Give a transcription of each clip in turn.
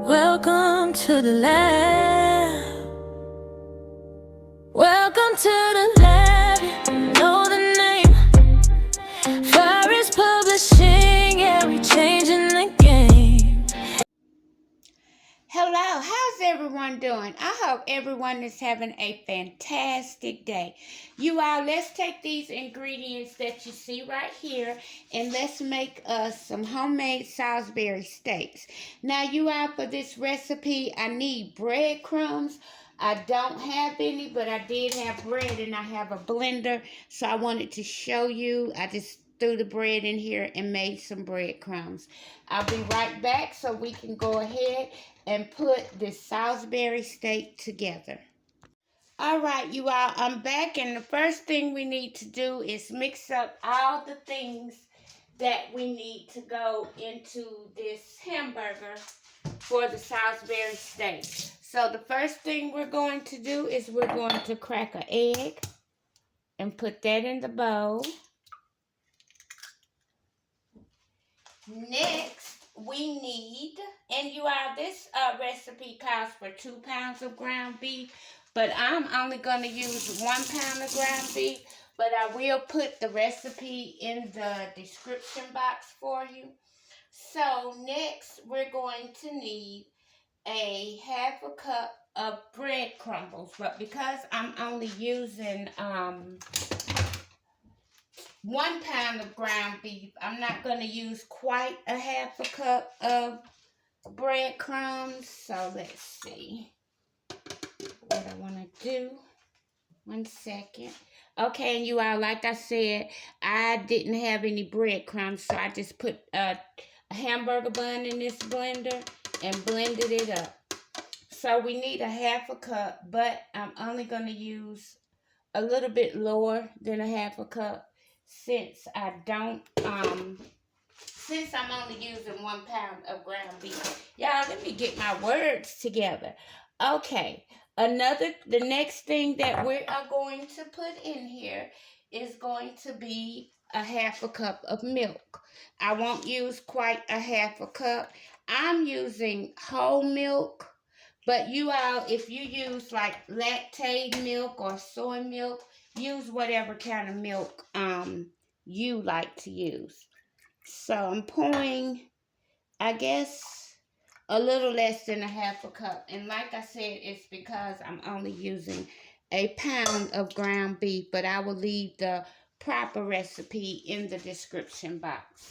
Welcome to the lab. Welcome to the lab. You know the name. Fire is publishing. Yeah, we changing the game. Hello, how's everyone doing? I hope everyone is having a fantastic day. You all, let's take these ingredients that you see right here and let's make us some homemade Salisbury steaks. Now, you all, for this recipe, I need breadcrumbs. I don't have any, but I did have bread and I have a blender, so I wanted to show you. I just threw the bread in here and made some breadcrumbs. I'll be right back so we can go ahead and put this Salisbury steak together. All right, you all, I'm back, and the first thing we need to do is mix up all the things that we need to go into this hamburger for the Salisbury steak. So the first thing we're going to do is we're going to crack an egg and put that in the bowl. Next, we need, and you all, this recipe calls for 2 pounds of ground beef, but I'm only going to use 1 pound of ground beef, but I will put the recipe in the description box for you. So next, we're going to need a ½ cup of bread crumbles, but because I'm only using 1 pound of ground beef, I'm not going to use quite a ½ cup of breadcrumbs. So let's see what I want to do. 1 second. Okay, and you all, like I said, I didn't have any breadcrumbs, so I just put a hamburger bun in this blender and blended it up. So we need a ½ cup, but I'm only going to use a little bit lower than a ½ cup. Since I'm only using 1 pound of ground beef. Y'all, let me get my words together. Okay, the next thing that we are going to put in here is going to be a ½ cup of milk. I won't use quite a ½ cup. I'm using whole milk, but you all, if you use like lactate milk or soy milk, use whatever kind of milk you like to use. So I'm pouring, I guess, a little less than a ½ cup. And like I said, it's because I'm only using 1 pound of ground beef, but I will leave the proper recipe in the description box.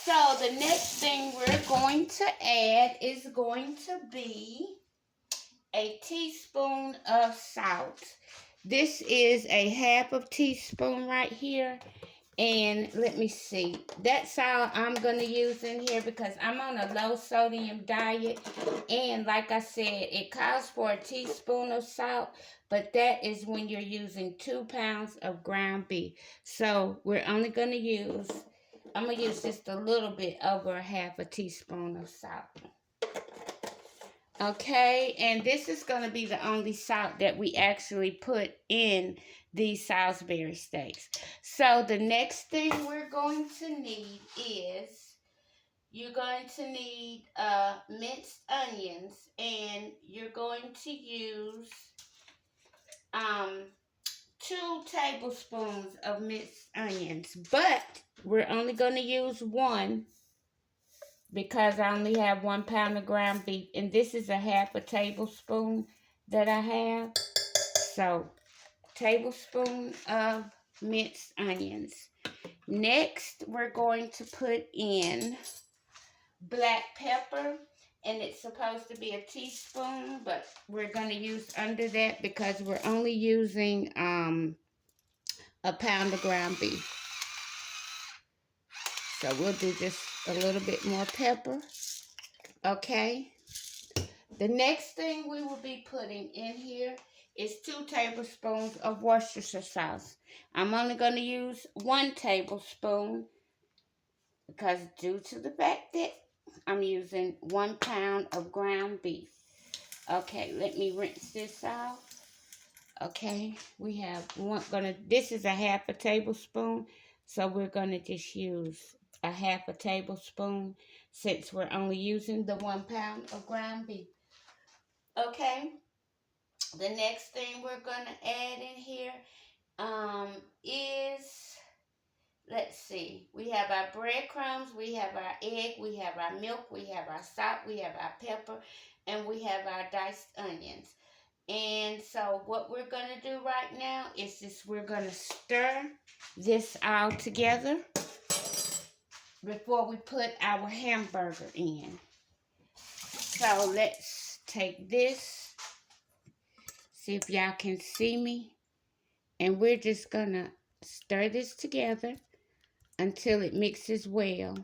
So the next thing we're going to add is going to be a teaspoon of salt. This is a ½ teaspoon right here. And let me see. That's all I'm going to use in here because I'm on a low sodium diet. And like I said, it calls for a teaspoon of salt. But that is when you're using 2 pounds of ground beef. So we're only going to use, I'm going to use just a little bit over a ½ teaspoon of salt. Okay, and this is going to be the only salt that we actually put in these Salisbury steaks. So the next thing we're going to need is, you're going to need minced onions, and you're going to use 2 tablespoons of minced onions, but we're only going to use 1. Because I only have 1 pound of ground beef. And this is a ½ tablespoon that I have. So, tablespoon of minced onions. Next, we're going to put in black pepper. And it's supposed to be a teaspoon. But we're going to use under that because we're only using 1 pound of ground beef. So we'll do just a little bit more pepper. Okay. The next thing we will be putting in here is 2 tablespoons of Worcestershire sauce. I'm only going to use 1 tablespoon because due to the fact that I'm using 1 pound of ground beef. Okay, let me rinse this off. Okay, we have this is a ½ tablespoon. So we're going to just use a half a tablespoon since we're only using the 1 pound of ground beef. Okay, the next thing we're going to add in here is, let's see, we have our breadcrumbs, we have our egg, we have our milk, we have our salt, we have our pepper, and we have our diced onions. And so what we're going to do right now is just we're going to stir this all together before we put our hamburger in. So let's take this, see if y'all can see me, and we're just going to stir this together until it mixes well.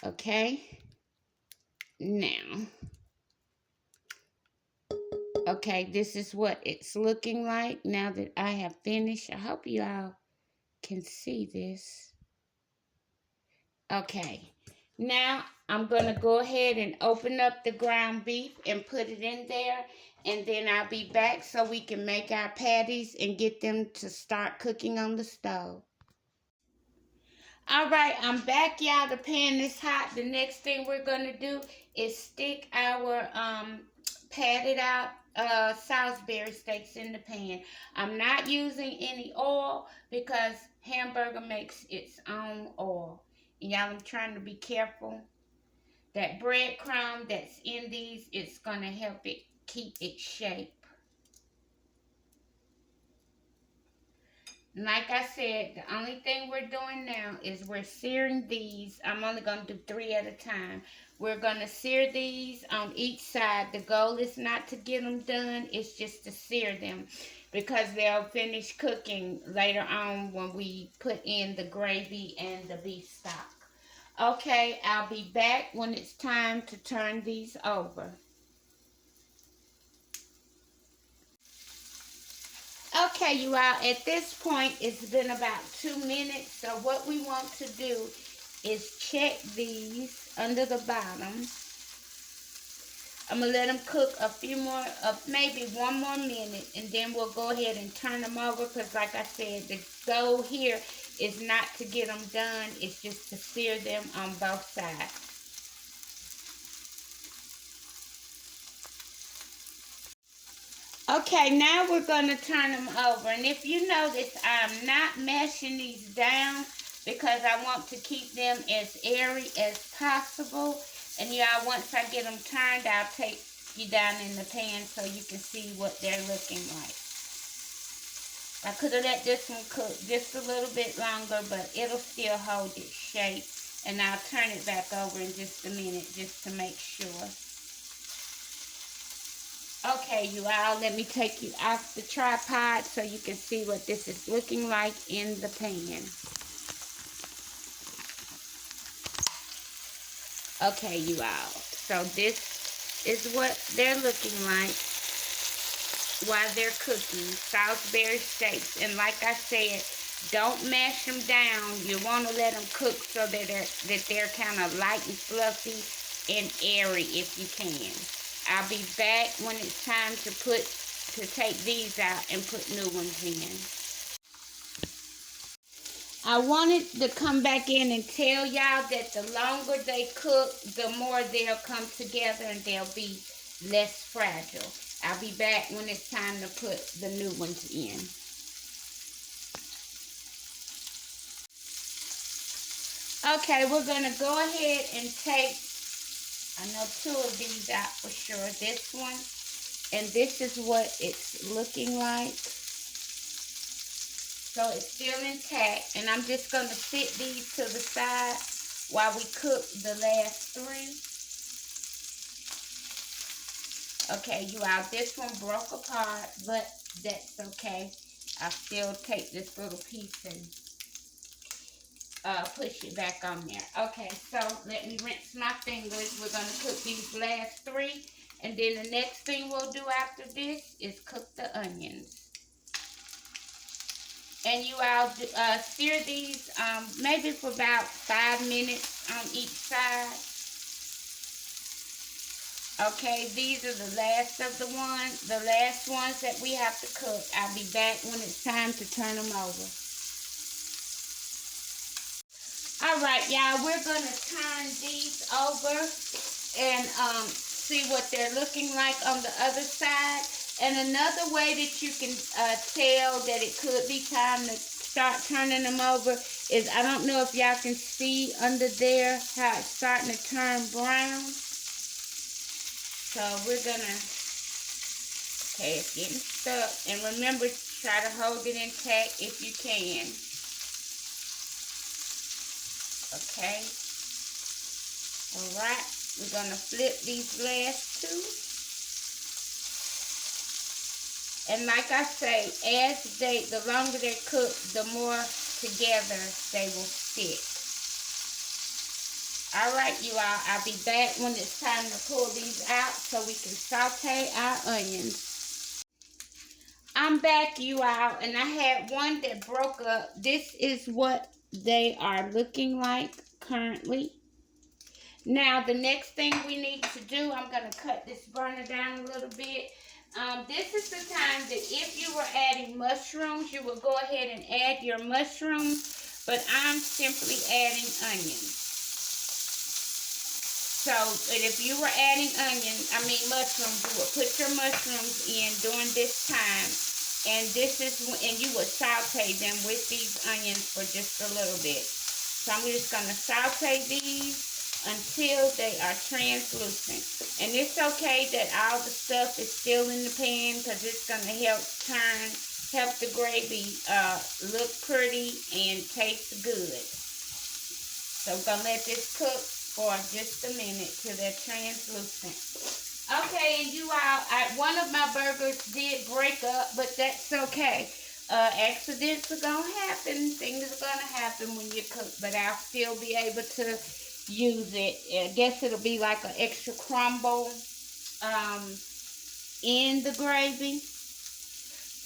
Okay, now, okay, this is what it's looking like now that I have finished. I hope you all can see this. Okay, now I'm going to go ahead and open up the ground beef and put it in there, and then I'll be back so we can make our patties and get them to start cooking on the stove. All right, I'm back, y'all. The pan is hot. The next thing we're going to do is stick our patted out Salisbury steaks in the pan. I'm not using any oil because hamburger makes its own oil. And y'all, I'm trying to be careful. That breadcrumb that's in these, it's going to help it keep its shape. Like I said, the only thing we're doing now is we're searing these. I'm only going to do 3 at a time. We're going to sear these on each side. The goal is not to get them done. It's just to sear them because they'll finish cooking later on when we put in the gravy and the beef stock. Okay, I'll be back when it's time to turn these over. Okay, you all, at this point, it's been about 2 minutes. So what we want to do is check these under the bottom. I'm going to let them cook a few more, maybe 1 more minute, and then we'll go ahead and turn them over because, like I said, the goal here is not to get them done. It's just to sear them on both sides. Okay, now we're going to turn them over. And if you notice, I'm not mashing these down because I want to keep them as airy as possible. And y'all, once I get them turned, I'll take you down in the pan so you can see what they're looking like. I could have let this one cook just a little bit longer, but it'll still hold its shape. And I'll turn it back over in just a minute just to make sure. Okay, you all, let me take you off the tripod so you can see what this is looking like in the pan. Okay, you all, so this is what they're looking like while they're cooking, Salisbury steaks. And like I said, don't mash them down. You want to let them cook so that they're kind of light and fluffy and airy if you can. I'll be back when it's time to take these out and put new ones in. I wanted to come back in and tell y'all that the longer they cook, the more they'll come together and they'll be less fragile. I'll be back when it's time to put the new ones in. Okay, we're going to go ahead and take, I know 2 of these out for sure. This one, and this is what it's looking like. So it's still intact, and I'm just going to sit these to the side while we cook the last 3. Okay, you all, this one broke apart, but that's okay. I'll still take this little piece and push it back on there. Okay, so let me rinse my fingers. We're going to cook these last 3, and then the next thing we'll do after this is cook the onions. And you all sear these maybe for about 5 minutes on each side. Okay, these are the last of the last ones that we have to cook. I'll be back when it's time to turn them over. All right, y'all, we're gonna turn these over and see what they're looking like on the other side. And another way that you can tell that it could be time to start turning them over is, I don't know if y'all can see under there how it's starting to turn brown. So we're gonna, okay, it's getting stuck. And remember, try to hold it intact if you can. Okay. All right. We're gonna flip these last two. And like I say, the longer they're cooked, the more together they will stick. All right, you all. I'll be back when it's time to pull these out so we can saute our onions. I'm back, you all, and I had one that broke up. This is what they are looking like currently. Now, the next thing we need to do, I'm going to cut this burner down a little bit. This is the time that if you were adding mushrooms, you would go ahead and add your mushrooms, but I'm simply adding onions. So, if you were adding mushrooms, you would put your mushrooms in during this time, and you would saute them with these onions for just a little bit. So, I'm just going to saute these until they are translucent. And it's okay that all the stuff is still in the pan, because it's going to help the gravy look pretty and taste good. So I'm going to let this cook for just a minute till they're translucent. Okay, and you all, one of my burgers did break up, but that's okay. Accidents are going to happen. Things are going to happen when you cook, but I'll still be able to use it. I guess it'll be like an extra crumble in the gravy.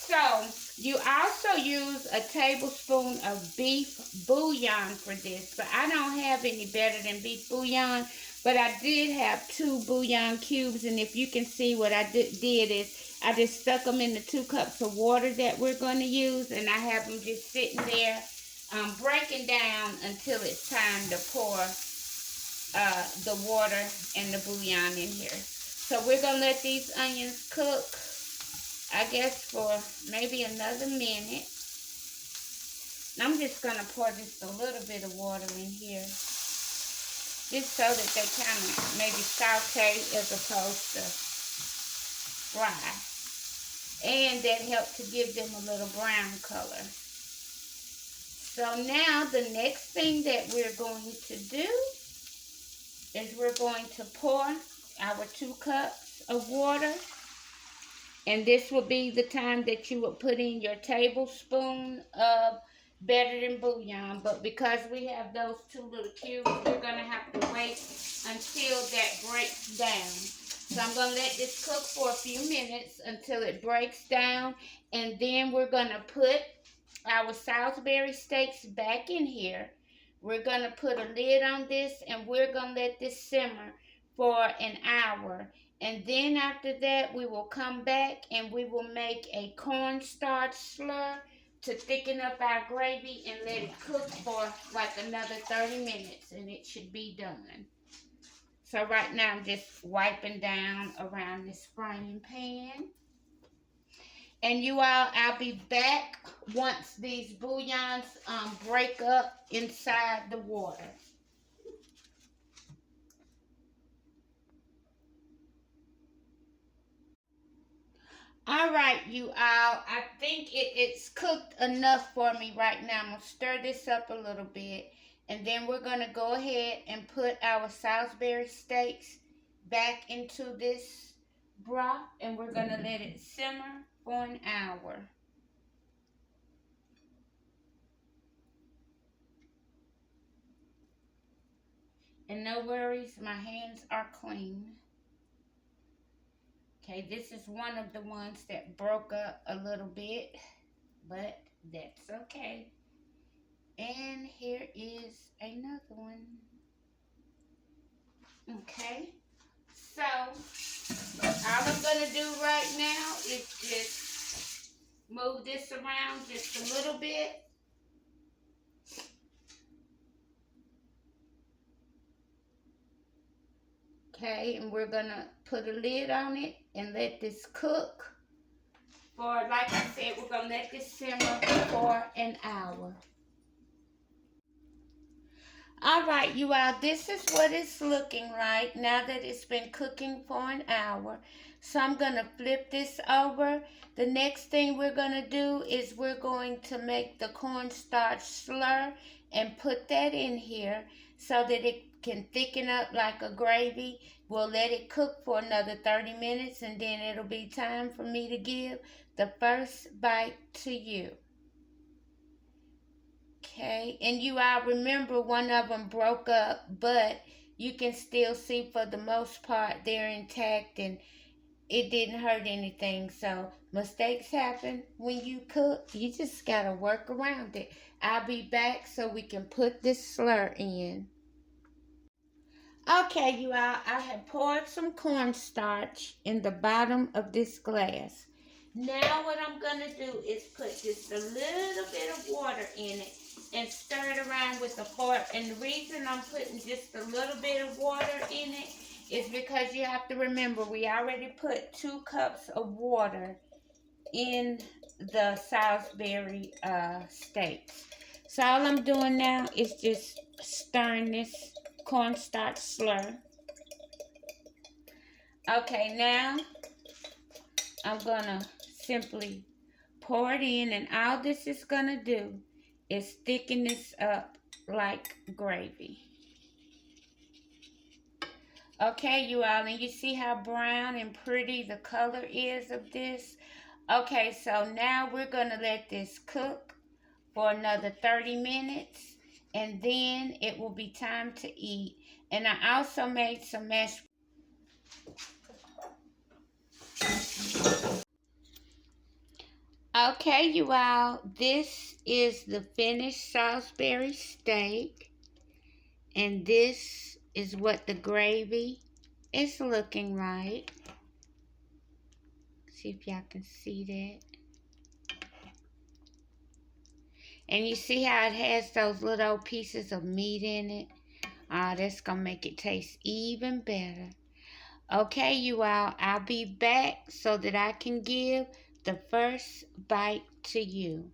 So you also use a tablespoon of beef bouillon for this, but I don't have any better than beef bouillon. But I did have 2 bouillon cubes, and if you can see, what I did is I just stuck them in the 2 cups of water that we're going to use, and I have them just sitting there breaking down until it's time to pour the water and the bouillon in here. So we're going to let these onions cook, I guess, for maybe another minute. And I'm just going to pour just a little bit of water in here, just so that they kind of maybe saute as opposed to fry. And that helps to give them a little brown color. So now the next thing that we're going to do is we're going to pour our 2 cups of water. And this will be the time that you would put in your tablespoon of better than bouillon. But because we have those 2 little cubes, we're going to have to wait until that breaks down. So I'm going to let this cook for a few minutes until it breaks down. And then we're going to put our Salisbury steaks back in here. We're going to put a lid on this, and we're going to let this simmer for an hour. And then after that, we will come back and we will make a cornstarch slur to thicken up our gravy and let it cook for like another 30 minutes, and it should be done. So right now I'm just wiping down around this frying pan. And you all, I'll be back once these bouillons break up inside the water. All right, you all, I think it's cooked enough for me right now. I'm going to stir this up a little bit. And then we're going to go ahead and put our Salisbury steaks back into this broth. And we're going to let it simmer for an hour. And no worries, my hands are clean. Okay, this is one of the ones that broke up a little bit, but that's okay. And here is another one. Okay, So, all I'm going to do right now is just move this around just a little bit. Okay, and we're going to put a lid on it and let this cook. For, like I said, we're going to let this simmer for an hour. All right, you all, this is what it's looking like now that it's been cooking for an hour. So I'm going to flip this over. The next thing we're going to do is we're going to make the cornstarch slur and put that in here so that it can thicken up like a gravy. We'll let it cook for another 30 minutes and then it'll be time for me to give the first bite to you. Okay, and you all remember one of them broke up, but you can still see for the most part they're intact and it didn't hurt anything. So mistakes happen when you cook. You just gotta work around it. I'll be back so we can put this slur in. Okay, you all, I have poured some cornstarch in the bottom of this glass. Now what I'm gonna do is put just a little bit of water in it and stir it around with a fork. And the reason I'm putting just a little bit of water in it is because you have to remember we already put 2 cups of water in the Salisbury steaks. So all I'm doing now is just stirring this cornstarch slur. Okay, now I'm gonna simply pour it in, and all this is gonna do is thicken this up like gravy. Okay, you all, and you see how brown and pretty the color is of this? Okay, so now we're gonna let this cook for another 30 minutes, and then it will be time to eat. And I also made some mashed. Okay, you all, this is the finished Salisbury steak, and this is what the gravy is looking like. See if y'all can see that. And you see how it has those little pieces of meat in it? That's gonna make it taste even better. Okay, you all, I'll be back so that I can give the first bite to you.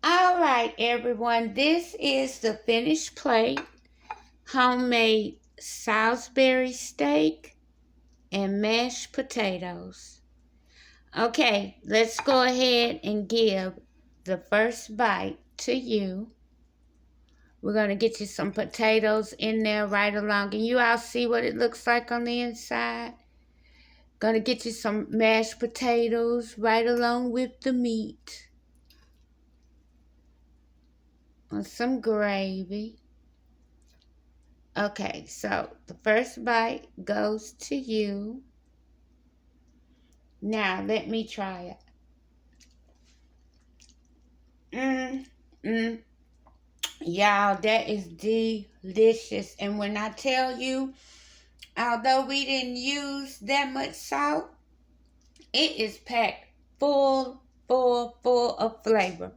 All right, everyone, this is the finished plate. Homemade Salisbury steak and mashed potatoes. Okay, let's go ahead and give the first bite to you. We're going to get you some potatoes in there right along. And you all see what it looks like on the inside? Going to get you some mashed potatoes right along with the meat. And some gravy. Okay, so the first bite goes to you. Now, let me try it. Y'all, that is delicious. And when I tell you, although we didn't use that much salt, it is packed full of flavor.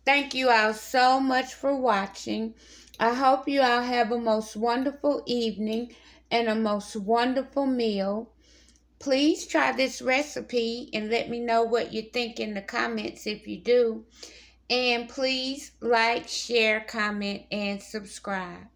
Thank you all so much for watching. I hope you all have a most wonderful evening and a most wonderful meal. Please try this recipe and let me know what you think in the comments if you do. And please like, share, comment, and subscribe.